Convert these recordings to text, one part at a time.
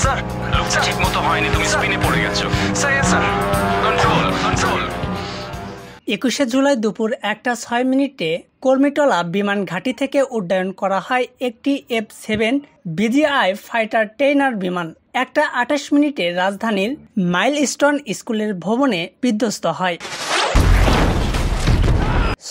Sir, লুকটা ঠিকমতো হয়নি, তুমি স্পিনে পড়ে গেছো। Sir, sir, control control. 21শে জুলাই দুপুর 1:06 কর্মীটলা বিমান ঘাঁটি থেকে উড্ডয়ন করা হয় একটি F-7 বিজিআই ফাইটার ট্রেইনার বিমান। 1:28 রাজধানীর মাইলস্টোন স্কুলের ভবনে বিধ্বস্ত হয়।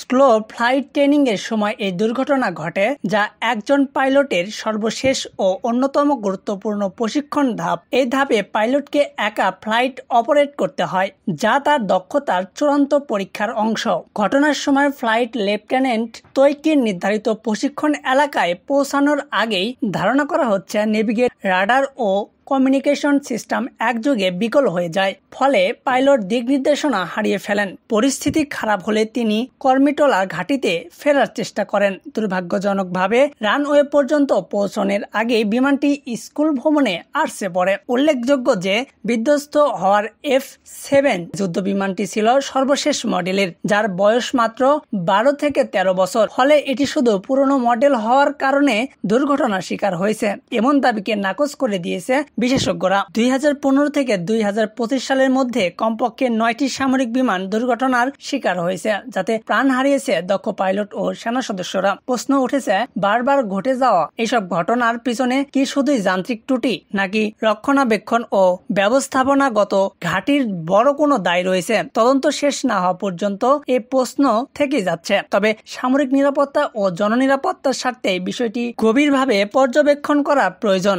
স্লো ফ্লাইট ট্রেনিং এর সময় এই দুর্ঘটনা ঘটে, যা একজন পাইলটের সর্বশেষ ও অন্যতম গুরুত্বপূর্ণ প্রশিক্ষণ ধাপ। এই ধাপে পাইলটকে একা ফ্লাইট অপারেট করতে হয়, যা তার দক্ষতার চূড়ান্ত পরীক্ষার অংশ। ঘটনার সময় ফ্লাইট লেফটেন্যান্ট তৈকির নির্ধারিত প্রশিক্ষণ এলাকায় পৌঁছানোর আগেই ধারণা করা হচ্ছে নেভিগেট, রাডার ও কমিউনিকেশন সিস্টেম একযোগে বিকল হয়ে যায়, ফলে পাইলট দিক নির্দেশনা হারিয়ে ফেলেন। পরিস্থিতি খারাপ হলে তিনি কর্মীটলা ঘাঁটিতে ফেরার চেষ্টা করেন। দুর্ভাগ্যজনকভাবে রানওয়ে পর্যন্ত পৌঁছানোর আগে বিমানটি স্কুল ভবনে আছড়ে পড়ে। উল্লেখযোগ্য যে বিধ্বস্ত হওয়ার F-7 যুদ্ধ বিমানটি ছিল সর্বশেষ মডেলের, যার বয়স মাত্র 12 থেকে 13 বছর। ফলে এটি শুধু পুরনো মডেল হওয়ার কারণে দুর্ঘটনার শিকার হয়েছে, এমন দাবিকে নাকচ করে দিয়েছে বিশেষজ্ঞরা। 2015 থেকে 2025 সালের মধ্যে কমপক্ষে 9টি সামরিক বিমান দুর্ঘটনার শিকার হয়েছে, যাতে প্রাণ হারিয়েছে দক্ষ পাইলট ও সেনা সদস্যরা। প্রশ্ন উঠেছে, বারবার ঘটে যাওয়া এসব ঘটনার পিছনে কি শুধুই যান্ত্রিক ত্রুটি, নাকি রক্ষণাবেক্ষণ ও ব্যবস্থাপনাগত ঘাঁটির বড় কোনো দায় রয়েছে? তদন্ত শেষ না হওয়া পর্যন্ত এই প্রশ্ন থেকে যাচ্ছে। তবে সামরিক নিরাপত্তা ও জননিরাপত্তার স্বার্থে বিষয়টি গভীরভাবে পর্যবেক্ষণ করা প্রয়োজন।